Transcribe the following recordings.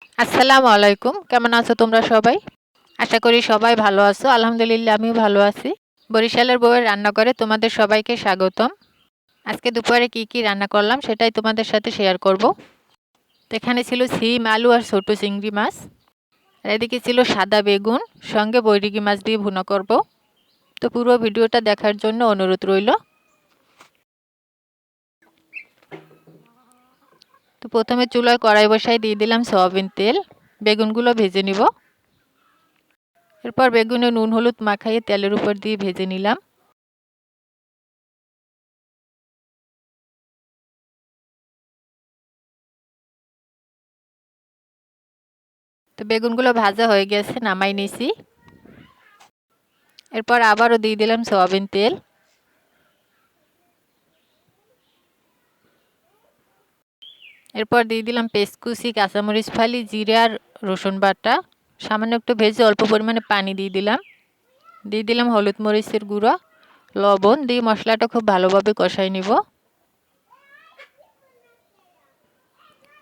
আসসালামু আলাইকুম। কেমন আছো তোমরা সবাই? আশা করি সবাই ভালো আছো। আলহামদুলিল্লাহ আমিও ভালো আছি। বরিশালের বউয়ের রান্নাঘরে তোমাদের সবাইকে স্বাগতম। আজকে দুপুরে কি রান্না করলাম সেটাই তোমাদের সাথে শেয়ার করব। তো এখানে ছিল শিম, আলু আর ছোট চিংড়ি মাছ। আর এদিকে ছিল সাদা বেগুন, সঙ্গে বৈরিগি মাছ দিয়ে ভুনা করব। তো পুরো ভিডিওটা দেখার জন্য অনুরোধ রইল। তো প্রথমে চুলায় কড়াই বসাই দিয়ে দিলাম সয়াবিন তেল। বেগুনগুলো ভেজে নিব। এরপর বেগুনে নুন হলুদ মাখাইয়ে তেলের উপর দিয়ে ভেজে নিলাম। তো বেগুনগুলো ভাজা হয়ে গেছে, নামাই নিছি। এরপর আবারও দিয়ে দিলাম সয়াবিন তেল। এরপর দিয়ে দিলাম পেস্ট কুচি, কাঁচামরিচ ফালি, জিরে আর রসুন বাটা। সামান্য একটু ভেজে অল্প পরিমাণে পানি দিয়ে দিলাম। দিয়ে দিলাম হলুদ মরিচের গুঁড়ো, লবণ দিয়ে মশলাটা খুব ভালোভাবে কষাই নিব।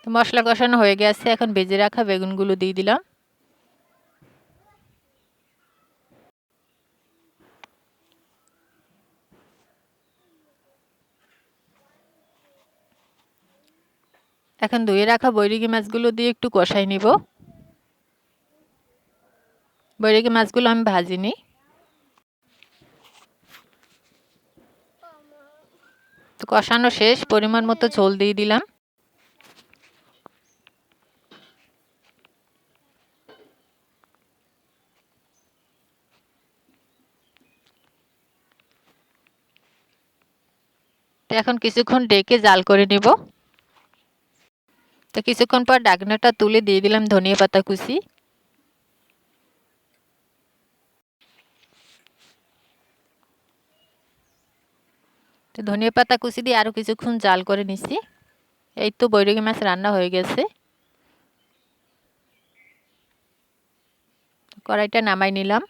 মশলা কষানো হয়ে গেছে, এখন ভেজে রাখা বেগুনগুলো দিয়ে দিলাম। এখন ধুয়ে রাখা বৈরিগি মাছগুলো দিয়ে একটু কষাই নিব। বৈরিগি মাছগুলো আমি ভাজিনি। তো কষানো শেষ, পরিমাণ মতো ঝোল দিয়ে দিলাম। তো এখন কিছুক্ষণ ডেকে জাল করে নিব। তো কিছুক্ষণ পর ঢাকনাটা তুলে দিয়ে দিলাম ধনিয়া পাতা কুচি। তো ধনিয়া পাতা কুচি দিয়ে আরও কিছুক্ষণ জাল করে নিছি। এই তো বৈরাগী মাছ রান্না হয়ে গেছে। কড়াইটা নামাই নিলাম।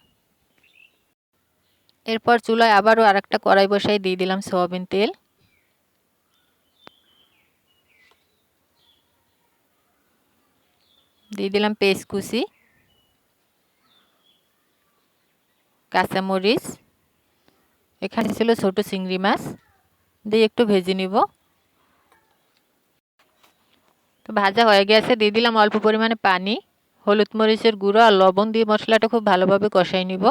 এরপর চুলায় আবারও আরেকটা কড়াই বসাই দিয়ে দিলাম সয়াবিন তেল। দিয়ে দিলাম পেস্ট কুচি, কাঁচামরিচ, এখানে ছিল ছোট চিংড়ি মাছ, দিয়ে একটু ভেজে নিব। তো ভাজা হয়ে গেছে, দিয়ে দিলাম অল্প পরিমাণে পানি, হলুদ মরিচের গুঁড়ো আর লবণ দিয়ে মশলাটা খুব ভালোভাবে কষাই নিব।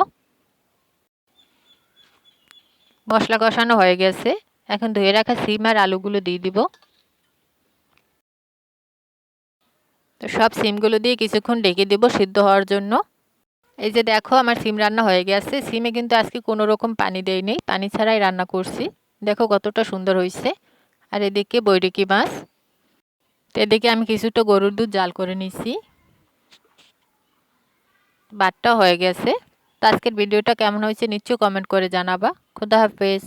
মশলা কষানো হয়ে গেছে, এখন ধুয়ে রাখা সিম আর আলুগুলো দিয়ে দিব। তো সব সিমগুলো দিয়ে কিছুক্ষণ ঢেকে দেব সিদ্ধ হওয়ার জন্য। এই যে দেখো আমার সিম রান্না হয়ে গেছে। সিমে কিন্তু আজকে কোনো রকম পানি দেইনি, পানি ছাড়াই রান্না করছি। দেখো কতটা সুন্দর হয়েছে। আর এদিকে বৈরিকি মাছ। তো এদিকে আমি কিছুটা গরুর দুধ জাল করে নিছি, ভাতটা হয়ে গেছে। তো আজকের ভিডিওটা কেমন হয়েছে নিশ্চয়ই কমেন্ট করে জানাবা। খুদা হাফেজ।